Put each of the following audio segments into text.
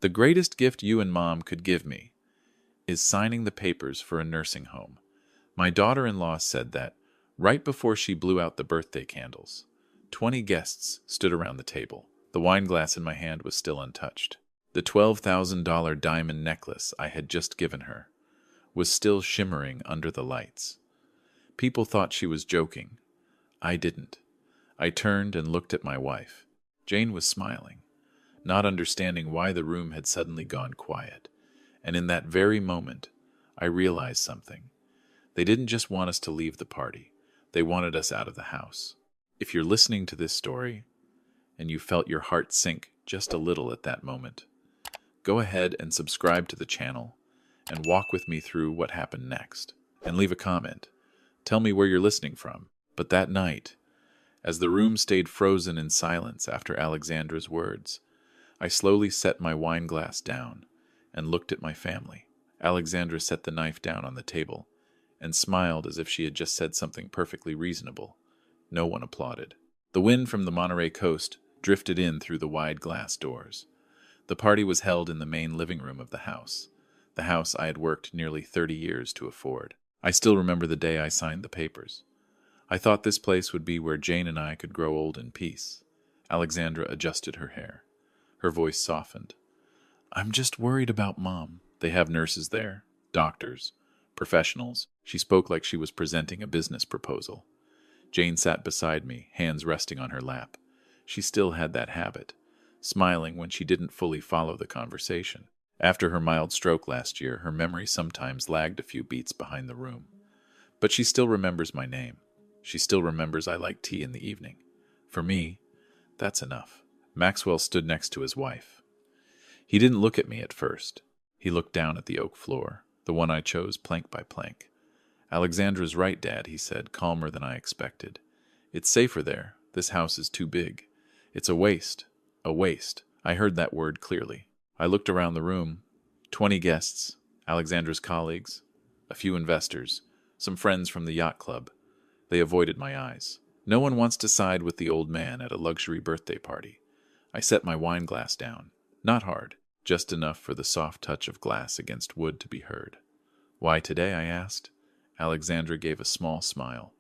The greatest gift you and Mom could give me is signing the papers for a nursing home. My daughter-in-law said that right before she blew out the birthday candles. 20 guests stood around the table. The wine glass in my hand was still untouched. The $12,000 diamond necklace I had just given her was still shimmering under the lights. People thought she was joking. I didn't. I turned and looked at my wife. Jane was smiling, not understanding why the room had suddenly gone quiet. And in that very moment, I realized something. They didn't just want us to leave the party. They wanted us out of the house. If you're listening to this story, and you felt your heart sink just a little at that moment, go ahead and subscribe to the channel and walk with me through what happened next. And leave a comment. Tell me where you're listening from. But that night, as the room stayed frozen in silence after Alexandra's words, I slowly set my wine glass down and looked at my family. Alexandra set the knife down on the table and smiled as if she had just said something perfectly reasonable. No one applauded. The wind from the Monterey coast drifted in through the wide glass doors. The party was held in the main living room of the house I had worked nearly 30 years to afford. I still remember the day I signed the papers. I thought this place would be where Jane and I could grow old in peace. Alexandra adjusted her hair. Her voice softened. I'm just worried about Mom. They have nurses there, doctors, professionals. She spoke like she was presenting a business proposal. Jane sat beside me, hands resting on her lap. She still had that habit, smiling when she didn't fully follow the conversation. After her mild stroke last year, her memory sometimes lagged a few beats behind the room. But she still remembers my name. She still remembers I like tea in the evening. For me, that's enough. Maxwell stood next to his wife. He didn't look at me at first. He looked down at the oak floor, the one I chose plank by plank. Alexandra's right, Dad, he said, calmer than I expected. It's safer there. This house is too big. It's a waste. A waste. I heard that word clearly. I looked around the room. 20 guests, Alexandra's colleagues, a few investors, some friends from the yacht club. They avoided my eyes. No one wants to side with the old man at a luxury birthday party. I set my wine glass down. Not hard, just enough for the soft touch of glass against wood to be heard. Why today, I asked. Alexandra gave a small smile.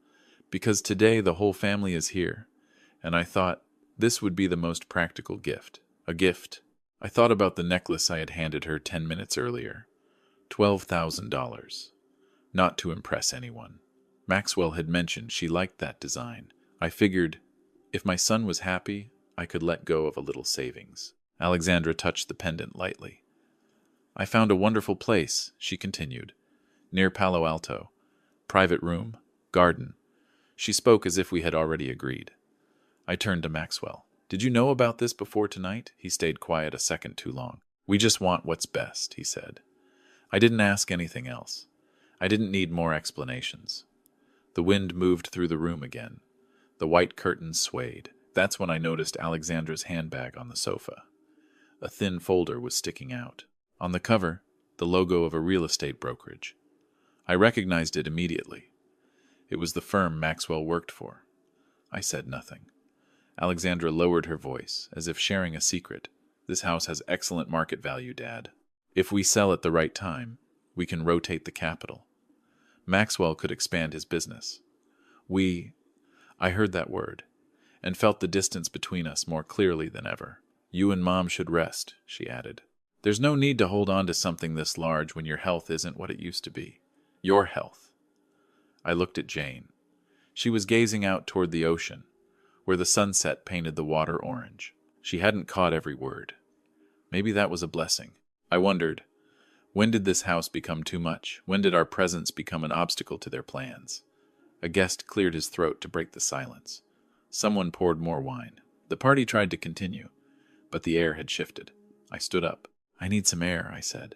Because today the whole family is here, and I thought this would be the most practical gift. A gift. I thought about the necklace I had handed her 10 minutes earlier. $12,000. Not to impress anyone. Maxwell had mentioned she liked that design. I figured, if my son was happy, I could let go of a little savings. Alexandra touched the pendant lightly. I found a wonderful place, she continued, near Palo Alto. Private room, garden. She spoke as if we had already agreed. I turned to Maxwell. Did you know about this before tonight? He stayed quiet a second too long. We just want what's best, he said. I didn't ask anything else. I didn't need more explanations. The wind moved through the room again. The white curtains swayed. That's when I noticed Alexandra's handbag on the sofa. A thin folder was sticking out. On the cover, the logo of a real estate brokerage. I recognized it immediately. It was the firm Maxwell worked for. I said nothing. Alexandra lowered her voice, as if sharing a secret. This house has excellent market value, Dad. If we sell at the right time, we can rotate the capital. Maxwell could expand his business. I heard that word, and felt the distance between us more clearly than ever. You and Mom should rest, she added. There's no need to hold on to something this large when your health isn't what it used to be. Your health. I looked at Jane. She was gazing out toward the ocean, where the sunset painted the water orange. She hadn't caught every word. Maybe that was a blessing. I wondered, when did this house become too much? When did our presence become an obstacle to their plans? A guest cleared his throat to break the silence. Someone poured more wine. The party tried to continue, but the air had shifted. I stood up. I need some air, I said.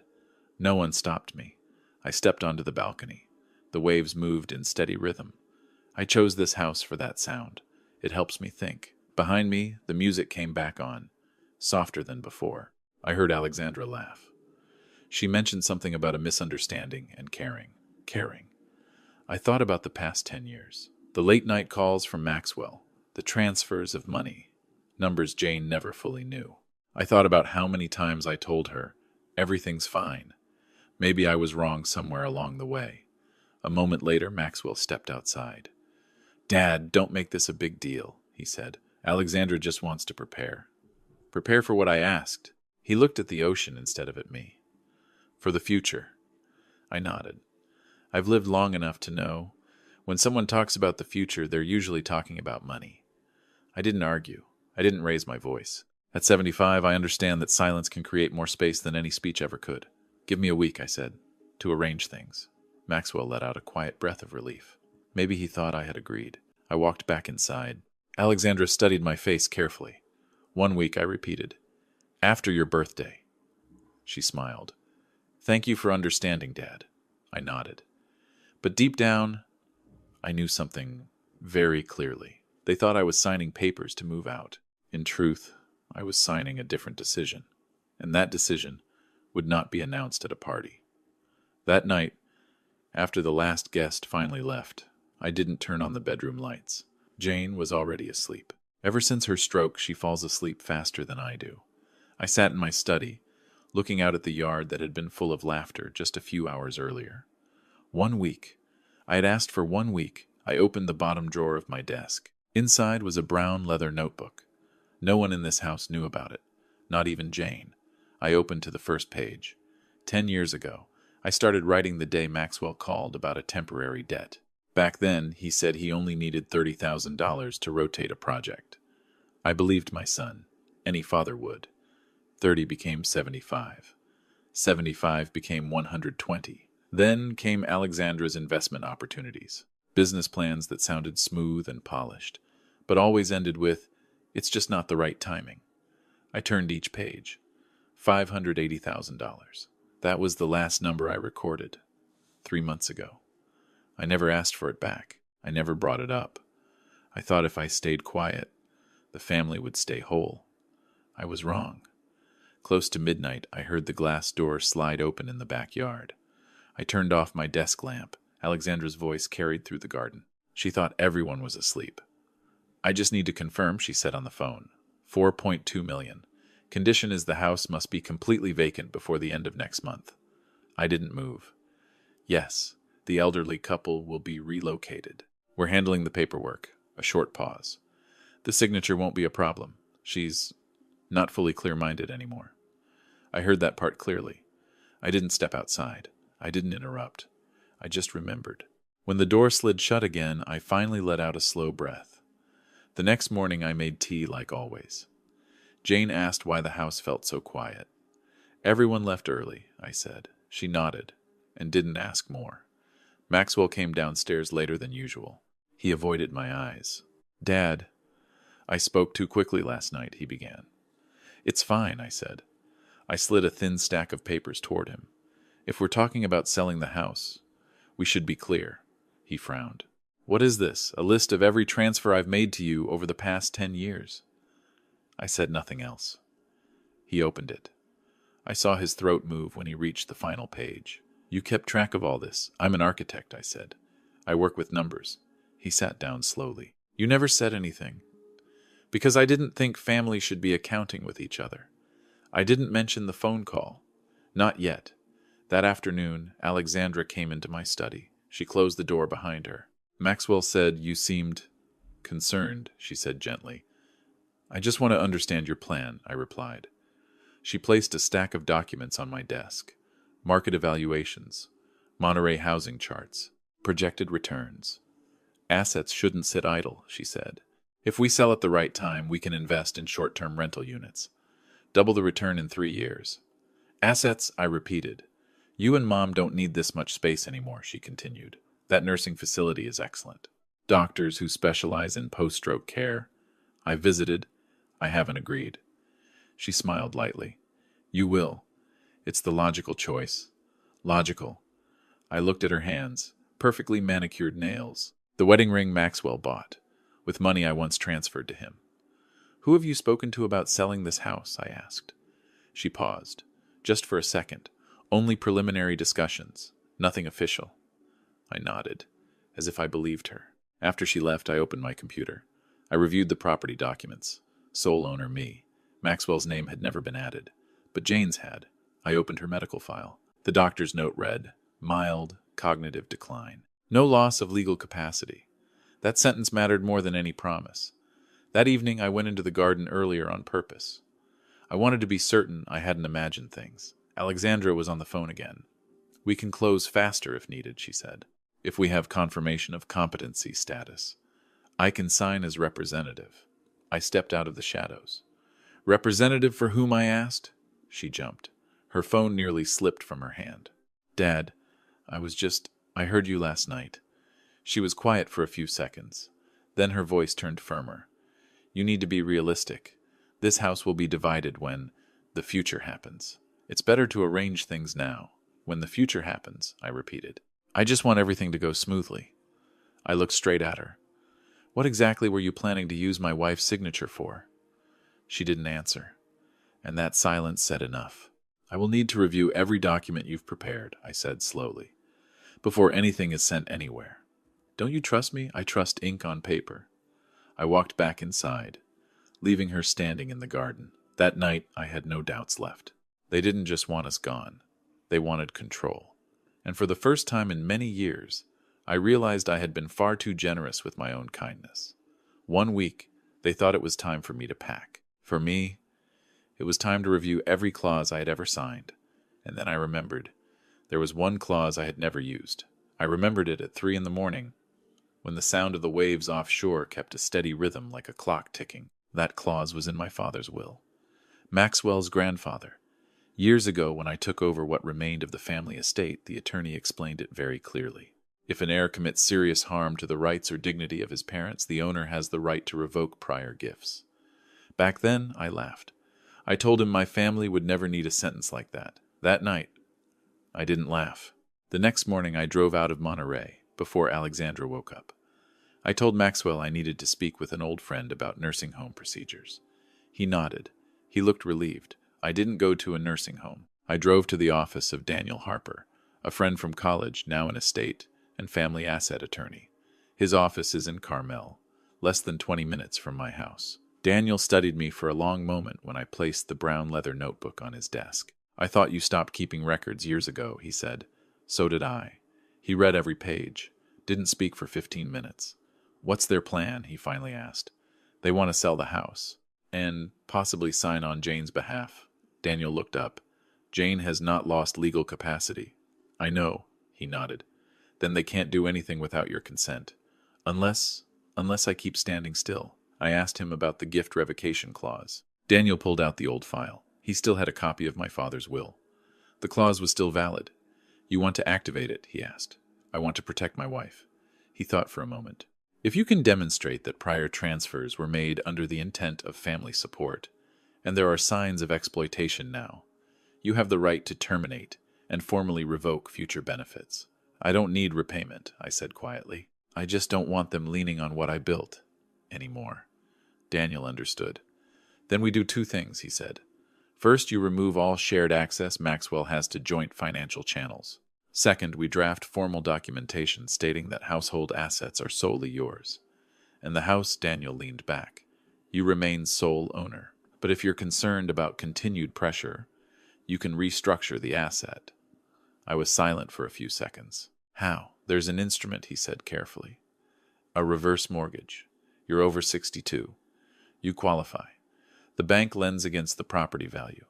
No one stopped me. I stepped onto the balcony. The waves moved in steady rhythm. I chose this house for that sound. It helps me think. Behind me, the music came back on, softer than before. I heard Alexandra laugh. She mentioned something about a misunderstanding and caring. Caring. I thought about the past 10 years. The late-night calls from Maxwell. The transfers of money. Numbers Jane never fully knew. I thought about how many times I told her, everything's fine. Maybe I was wrong somewhere along the way. A moment later, Maxwell stepped outside. "Dad, don't make this a big deal," he said. "Alexandra just wants to prepare." "Prepare for what I asked." He looked at the ocean instead of at me. "For the future." I nodded. I've lived long enough to know, when someone talks about the future, they're usually talking about money. I didn't argue. I didn't raise my voice. At 75, I understand that silence can create more space than any speech ever could. "Give me a week," I said, "to arrange things." Maxwell let out a quiet breath of relief. Maybe he thought I had agreed. I walked back inside. Alexandra studied my face carefully. "1 week," I repeated. "After your birthday." She smiled. "Thank you for understanding, Dad." I nodded. But deep down, I knew something very clearly. They thought I was signing papers to move out. In truth, I was signing a different decision, and that decision would not be announced at a party. That night, after the last guest finally left, I didn't turn on the bedroom lights. Jane was already asleep. Ever since her stroke, she falls asleep faster than I do. I sat in my study, looking out at the yard that had been full of laughter just a few hours earlier. 1 week. I had asked for 1 week. I opened the bottom drawer of my desk. Inside was a brown leather notebook. No one in this house knew about it, not even Jane. I opened to the first page. 10 years ago, I started writing the day Maxwell called about a temporary debt. Back then, he said he only needed $30,000 to rotate a project. I believed my son. Any father would. 30 became 75. 75 became 120. Then came Alexandra's investment opportunities. Business plans that sounded smooth and polished, but always ended with, "It's just not the right timing." I turned each page. $580,000. That was the last number I recorded. 3 months ago. I never asked for it back. I never brought it up. I thought if I stayed quiet, the family would stay whole. I was wrong. Close to midnight, I heard the glass door slide open in the backyard. I turned off my desk lamp. Alexandra's voice carried through the garden. She thought everyone was asleep. "I just need to confirm," she said on the phone. 4.2 million. Condition is the house must be completely vacant before the end of next month. I didn't move. "Yes, the elderly couple will be relocated. We're handling the paperwork." A short pause. "The signature won't be a problem. She's not fully clear-minded anymore." I heard that part clearly. I didn't step outside. I didn't interrupt. I just remembered. When the door slid shut again, I finally let out a slow breath. The next morning I made tea like always. Jane asked why the house felt so quiet. "Everyone left early," I said. She nodded and didn't ask more. Maxwell came downstairs later than usual. He avoided my eyes. "Dad, I spoke too quickly last night," he began. "It's fine," I said. I slid a thin stack of papers toward him. "If we're talking about selling the house, we should be clear." He frowned. "What is this? A list of every transfer I've made to you over the past 10 years? I said nothing else. He opened it. I saw his throat move when he reached the final page. "You kept track of all this." "I'm an architect," I said. "I work with numbers." He sat down slowly. "You never said anything." "Because I didn't think families should be accounting with each other. I didn't mention the phone call. Not yet." That afternoon, Alexandra came into my study. She closed the door behind her. "Maxwell said you seemed concerned," she said gently. "I just want to understand your plan," I replied. She placed a stack of documents on my desk. Market evaluations, Monterey housing charts, projected returns. "Assets shouldn't sit idle," she said. "If we sell at the right time, we can invest in short-term rental units. Double the return in 3 years. "Assets," I repeated. "You and Mom don't need this much space anymore," she continued. "That nursing facility is excellent. Doctors who specialize in post-stroke care. I visited. I haven't agreed." She smiled lightly. "You will. It's the logical choice." Logical. I looked at her hands, perfectly manicured nails. The wedding ring Maxwell bought, with money I once transferred to him. "Who have you spoken to about selling this house?" I asked. She paused, just for a second. "Only preliminary discussions, nothing official." I nodded, as if I believed her. After she left, I opened my computer. I reviewed the property documents. Sole owner me. Maxwell's name had never been added, but Jane's had. I opened her medical file. The doctor's note read, mild cognitive decline. No loss of legal capacity. That sentence mattered more than any promise. That evening, I went into the garden earlier on purpose. I wanted to be certain I hadn't imagined things. Alexandra was on the phone again. "We can close faster if needed," she said, "if we have confirmation of competency status. I can sign as representative." I stepped out of the shadows. "Representative for whom?" I asked. She jumped. Her phone nearly slipped from her hand. "Dad, I heard you last night." She was quiet for a few seconds. Then her voice turned firmer. "You need to be realistic. This house will be divided when the future happens. It's better to arrange things now. When the future happens," I repeated. "I just want everything to go smoothly." I looked straight at her. "What exactly were you planning to use my wife's signature for?" She didn't answer, and that silence said enough. "I will need to review every document you've prepared," I said slowly, "before anything is sent anywhere. Don't you trust me? I trust ink on paper." I walked back inside, leaving her standing in the garden. That night, I had no doubts left. They didn't just want us gone. They wanted control. And for the first time in many years, I realized I had been far too generous with my own kindness. 1 week, they thought it was time for me to pack. For me, it was time to review every clause I had ever signed. And then I remembered. There was one clause I had never used. I remembered it at 3 a.m, when the sound of the waves offshore kept a steady rhythm like a clock ticking. That clause was in my father's will. Maxwell's grandfather. Years ago, when I took over what remained of the family estate, the attorney explained it very clearly. If an heir commits serious harm to the rights or dignity of his parents, the owner has the right to revoke prior gifts. Back then, I laughed. I told him my family would never need a sentence like that. That night, I didn't laugh. The next morning, I drove out of Monterey before Alexandra woke up. I told Maxwell I needed to speak with an old friend about nursing home procedures. He nodded. He looked relieved. I didn't go to a nursing home. I drove to the office of Daniel Harper, a friend from college, now an estate and family asset attorney. His office is in Carmel, less than 20 minutes from my house. Daniel studied me for a long moment when I placed the brown leather notebook on his desk. "I thought you stopped keeping records years ago," he said. "So did I." He read every page, didn't speak for 15 minutes. "What's their plan?" he finally asked. "They want to sell the house and possibly sign on Jane's behalf." Daniel looked up. "Jane has not lost legal capacity." "I know," he nodded. "Then they can't do anything without your consent. Unless I keep standing still." I asked him about the gift revocation clause. Daniel pulled out the old file. He still had a copy of my father's will. The clause was still valid. "You want to activate it?" he asked. "I want to protect my wife." He thought for a moment. "If you can demonstrate that prior transfers were made under the intent of family support, and there are signs of exploitation now, you have the right to terminate and formally revoke future benefits." "I don't need repayment," I said quietly. "I just don't want them leaning on what I built anymore." Daniel understood. "Then we do 2 things," he said. "First, you remove all shared access Maxwell has to joint financial channels. Second, we draft formal documentation stating that household assets are solely yours. And the house," Daniel leaned back, "you remain sole owner. But if you're concerned about continued pressure, you can restructure the asset." I was silent for a few seconds. "How?" "There's an instrument," he said carefully. "A reverse mortgage. You're over 62. You qualify. The bank lends against the property value.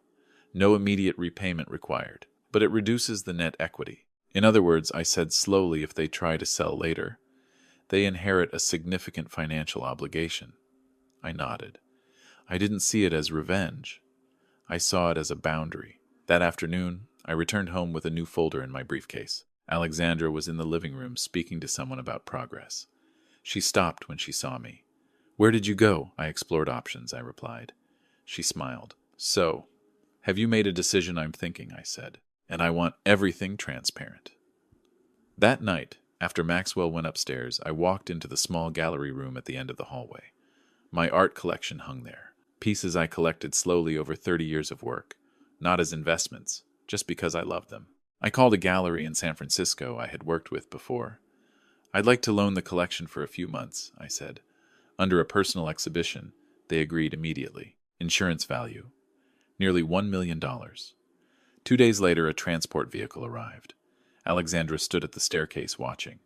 No immediate repayment required, but it reduces the net equity. In other words," I said slowly, "if they try to sell later, they inherit a significant financial obligation." I nodded. I didn't see it as revenge. I saw it as a boundary. That afternoon, I returned home with a new folder in my briefcase. Alexandra was in the living room speaking to someone about progress. She stopped when she saw me. "Where did you go?" I explored options, I replied. She smiled. "So, have you made a decision?" "I'm thinking," I said, "and I want everything transparent." That night, after Maxwell went upstairs, I walked into the small gallery room at the end of the hallway. My art collection hung there, pieces I collected slowly over 30 years of work, not as investments, just because I loved them. I called a gallery in San Francisco I had worked with before. "I'd like to loan the collection for a few months," I said. Under a personal exhibition, they agreed immediately. Insurance value, nearly $1 million. 2 days later, a transport vehicle arrived. Alexandra stood at the staircase watching.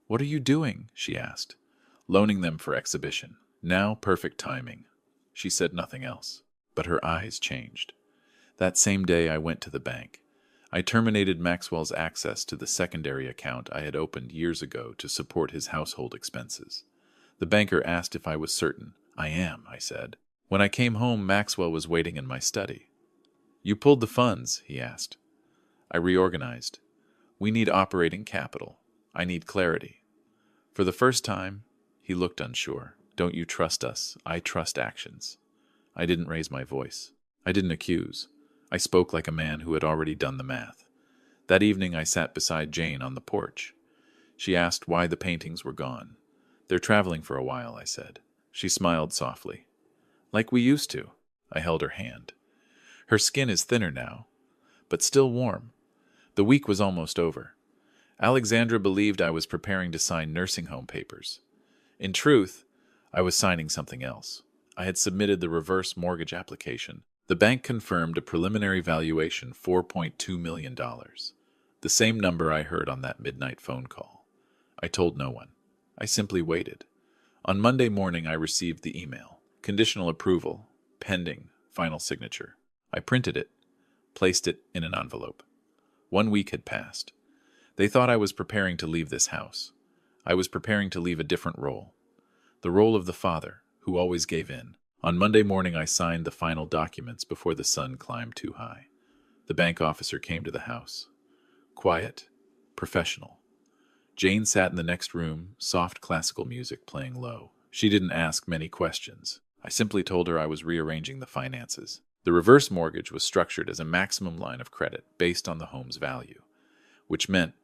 "What are you doing?" she asked. "Loaning them for exhibition. Now perfect timing." She said nothing else, but her eyes changed. That same day I went to the bank. I terminated Maxwell's access to the secondary account I had opened years ago to support his household expenses. The banker asked if I was certain. "I am," I said. When I came home, Maxwell was waiting in my study. "You pulled the funds?" he asked. I reorganized. "We need operating capital. I need clarity." For the first time, he looked unsure. "Don't you trust us? I trust actions." I didn't raise my voice. I didn't accuse. I spoke like a man who had already done the math. That evening I sat beside Jane on the porch. She asked why the paintings were gone. "They're traveling for a while," I said. She smiled softly. "Like we used to." I held her hand. Her skin is thinner now, but still warm. The week was almost over. Alexandra believed I was preparing to sign nursing home papers. In truth, I was signing something else. I had submitted the reverse mortgage application. The bank confirmed a preliminary valuation, $4.2 million. The same number I heard on that midnight phone call. I told no one. I simply waited. On Monday morning, I received the email. Conditional approval, pending, final signature. I printed it, placed it in an envelope. 1 week had passed. They thought I was preparing to leave this house. I was preparing to leave a different role. The role of the father, who always gave in. On Monday morning, I signed the final documents before the sun climbed too high. The bank officer came to the house. Quiet, professional. Jane sat in the next room, soft classical music playing low. She didn't ask many questions. I simply told her I was rearranging the finances. The reverse mortgage was structured as a maximum line of credit based on the home's value, which meant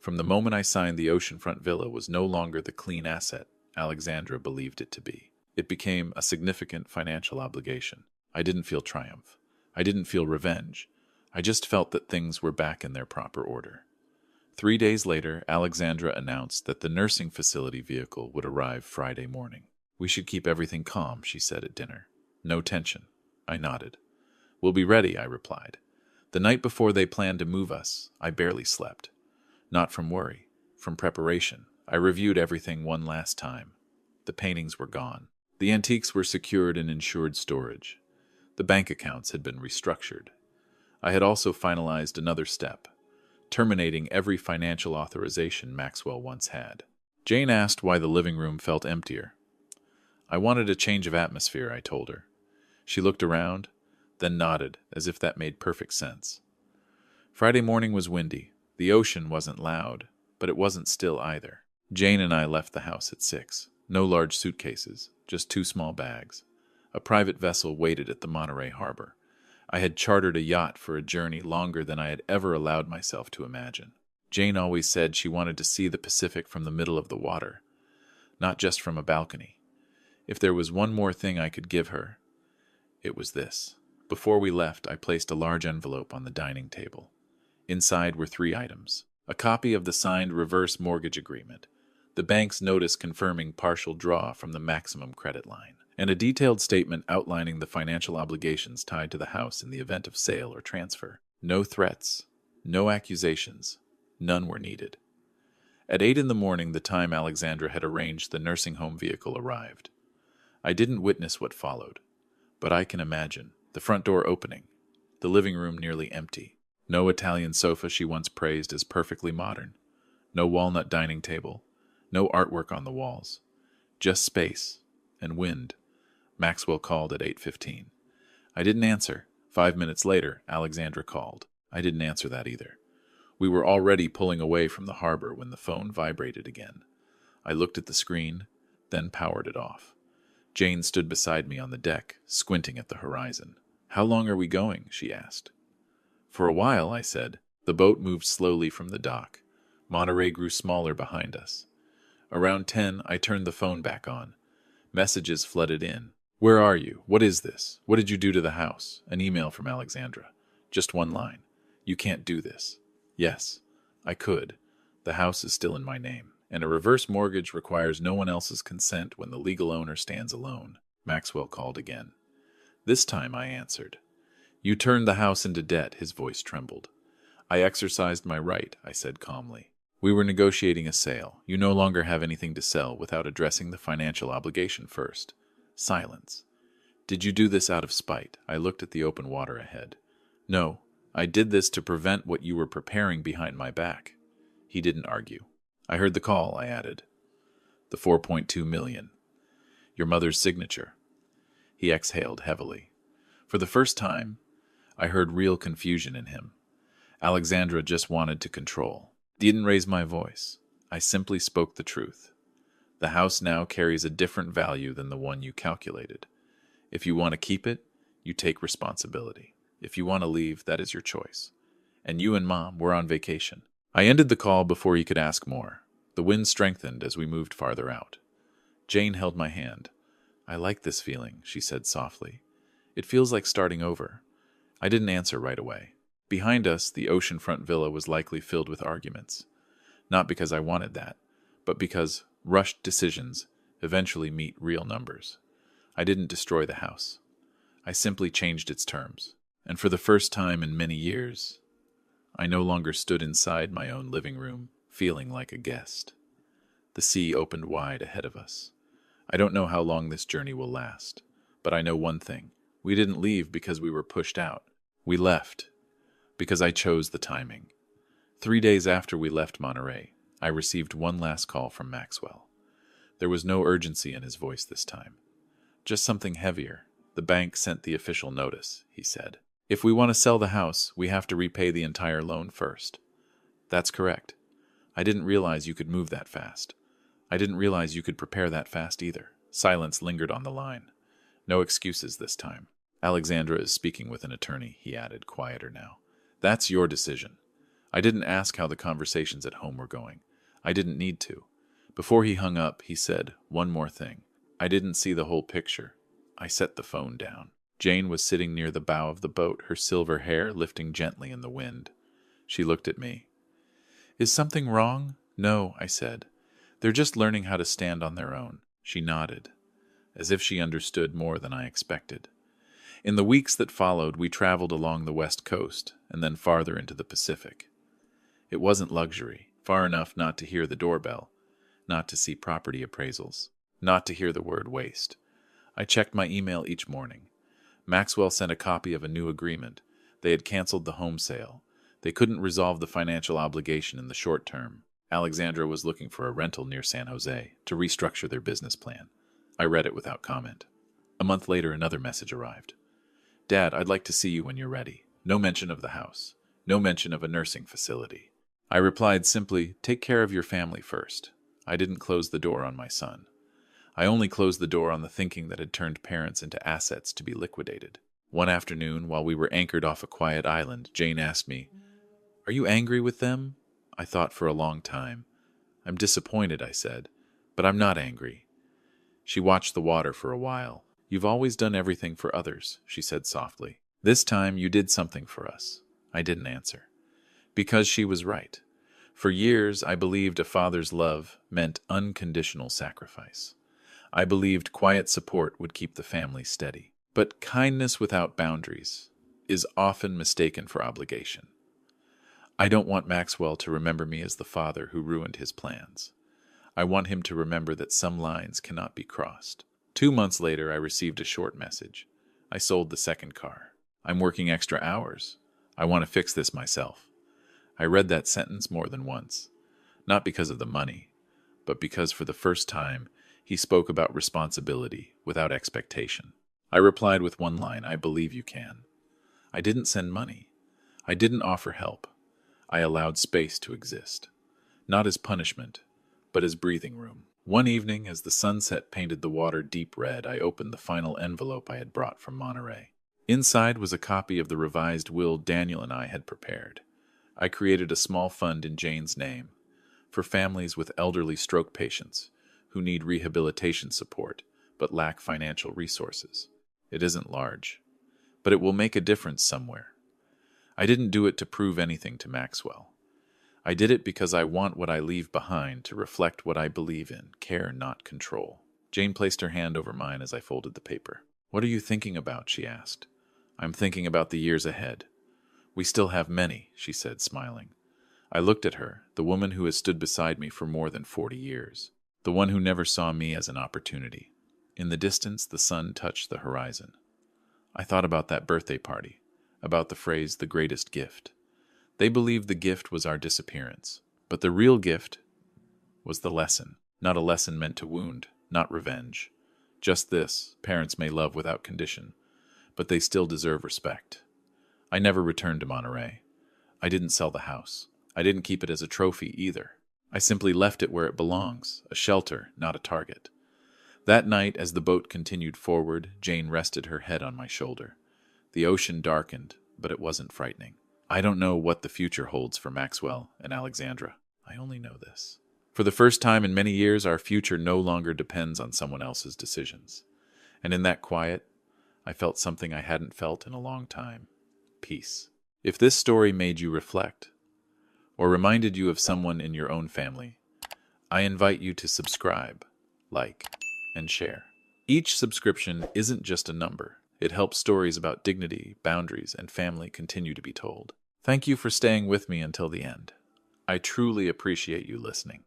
from the moment I signed, the oceanfront villa was no longer the clean asset Alexandra believed it to be. It became a significant financial obligation. I didn't feel triumph. I didn't feel revenge. I just felt that things were back in their proper order. 3 days later, Alexandra announced that the nursing facility vehicle would arrive Friday morning. "We should keep everything calm," she said at dinner. "No tension." I nodded. "We'll be ready," I replied. The night before they planned to move us, I barely slept. Not from worry, from preparation. I reviewed everything one last time. The paintings were gone. The antiques were secured in insured storage. The bank accounts had been restructured. I had also finalized another step, terminating every financial authorization Maxwell once had. Jane asked why the living room felt emptier. "I wanted a change of atmosphere," I told her. She looked around, then nodded, as if that made perfect sense. Friday morning was windy. The ocean wasn't loud, but it wasn't still either. Jane and I left the house at 6. No large suitcases, just 2 small bags. A private vessel waited at the Monterey harbor. I had chartered a yacht for a journey longer than I had ever allowed myself to imagine. Jane always said she wanted to see the Pacific from the middle of the water, not just from a balcony. If there was one more thing I could give her, it was this. Before we left, I placed a large envelope on the dining table. Inside were 3 items: a copy of the signed reverse mortgage agreement, the bank's notice confirming partial draw from the maximum credit line, and a detailed statement outlining the financial obligations tied to the house in the event of sale or transfer. No threats, no accusations, none were needed. At 8 in the morning, the time Alexandra had arranged the nursing home vehicle arrived. I didn't witness what followed, but I can imagine. The front door opening, the living room nearly empty. No Italian sofa she once praised as perfectly modern. No walnut dining table. No artwork on the walls. Just space and wind. Maxwell called at 8:15. I didn't answer. 5 minutes later, Alexandra called. I didn't answer that either. We were already pulling away from the harbor when the phone vibrated again. I looked at the screen, then powered it off. Jane stood beside me on the deck, squinting at the horizon. "How long are we going?" she asked. "For a while," I said. The boat moved slowly from the dock. Monterey grew smaller behind us. Around 10, I turned the phone back on. Messages flooded in. "Where are you? What is this? What did you do to the house?" An email from Alexandra. Just one line. "You can't do this." Yes, I could. The house is still in my name, and a reverse mortgage requires no one else's consent when the legal owner stands alone. Maxwell called again. This time I answered. You turned the house into debt, his voice trembled. I exercised my right, I said calmly. We were negotiating a sale. You no longer have anything to sell without addressing the financial obligation first. Silence. Did you do this out of spite? I looked at the open water ahead. No, I did this to prevent what you were preparing behind my back. He didn't argue. I heard the call, I added. The 4.2 million. Your mother's signature. He exhaled heavily. For the first time, I heard real confusion in him. Alexandra just wanted to control. Didn't raise my voice. I simply spoke the truth. The house now carries a different value than the one you calculated. If you want to keep it, you take responsibility. If you want to leave, that is your choice. And you and Mom were on vacation. I ended the call before he could ask more. The wind strengthened as we moved farther out. Jane held my hand. I like this feeling, she said softly. It feels like starting over. I didn't answer right away. Behind us, the oceanfront villa was likely filled with arguments. Not because I wanted that, but because rushed decisions eventually meet real numbers. I didn't destroy the house. I simply changed its terms. And for the first time in many years, I no longer stood inside my own living room, feeling like a guest. The sea opened wide ahead of us. I don't know how long this journey will last, but I know one thing. We didn't leave because we were pushed out. We left because I chose the timing. 3 days after we left Monterey, I received one last call from Maxwell. There was no urgency in his voice this time. Just something heavier. The bank sent the official notice, he said. If we want to sell the house, we have to repay the entire loan first. That's correct. I didn't realize you could move that fast. I didn't realize you could prepare that fast either. Silence lingered on the line. No excuses this time. Alexandra is speaking with an attorney, he added, quieter now. That's your decision. I didn't ask how the conversations at home were going. I didn't need to. Before he hung up, he said, one more thing. I didn't see the whole picture. I set the phone down. Jane was sitting near the bow of the boat, her silver hair lifting gently in the wind. She looked at me. Is something wrong? No, I said. They're just learning how to stand on their own. She nodded, as if she understood more than I expected. In the weeks that followed, we traveled along the west coast and then farther into the Pacific. It wasn't luxury, far enough not to hear the doorbell, not to see property appraisals, not to hear the word waste. I checked my email each morning. Maxwell sent a copy of a new agreement. They had canceled the home sale. They couldn't resolve the financial obligation in the short term. Alexandra was looking for a rental near San Jose to restructure their business plan. I read it without comment. A month later, another message arrived. Dad, I'd like to see you when you're ready. No mention of the house. No mention of a nursing facility. I replied simply, take care of your family first. I didn't close the door on my son. I only closed the door on the thinking that had turned parents into assets to be liquidated. One afternoon, while we were anchored off a quiet island, Jane asked me, Are you angry with them? I thought for a long time. I'm disappointed, I said, but I'm not angry. She watched the water for a while. You've always done everything for others, she said softly. This time you did something for us. I didn't answer. Because she was right. For years, I believed a father's love meant unconditional sacrifice. I believed quiet support would keep the family steady. But kindness without boundaries is often mistaken for obligation. I don't want Maxwell to remember me as the father who ruined his plans. I want him to remember that some lines cannot be crossed. 2 months later, I received a short message. I sold the second car. I'm working extra hours. I want to fix this myself. I read that sentence more than once, not because of the money, but because for the first time, he spoke about responsibility without expectation. I replied with one line, I believe you can. I didn't send money. I didn't offer help. I allowed space to exist, not as punishment, but as breathing room. One evening, as the sunset painted the water deep red, I opened the final envelope I had brought from Monterey. Inside was a copy of the revised will Daniel and I had prepared. I created a small fund in Jane's name for families with elderly stroke patients who need rehabilitation support but lack financial resources. It isn't large, but it will make a difference somewhere. I didn't do it to prove anything to Maxwell. I did it because I want what I leave behind to reflect what I believe in, care, not control. Jane placed her hand over mine as I folded the paper. "What are you thinking about?" she asked. "I'm thinking about the years ahead. We still have many," she said, smiling. I looked at her, the woman who has stood beside me for more than 40 years, the one who never saw me as an opportunity. In the distance, the sun touched the horizon. I thought about that birthday party, about the phrase, "the greatest gift." They believed the gift was our disappearance, but the real gift was the lesson, not a lesson meant to wound, not revenge. Just this: parents may love without condition, but they still deserve respect. I never returned to Monterey. I didn't sell the house. I didn't keep it as a trophy either. I simply left it where it belongs, a shelter, not a target. That night, as the boat continued forward, Jane rested her head on my shoulder. The ocean darkened, but it wasn't frightening. I don't know what the future holds for Maxwell and Alexandra. I only know this. For the first time in many years, our future no longer depends on someone else's decisions. And in that quiet, I felt something I hadn't felt in a long time: peace. If this story made you reflect, or reminded you of someone in your own family, I invite you to subscribe, like, and share. Each subscription isn't just a number. It helps stories about dignity, boundaries, and family continue to be told. Thank you for staying with me until the end. I truly appreciate you listening.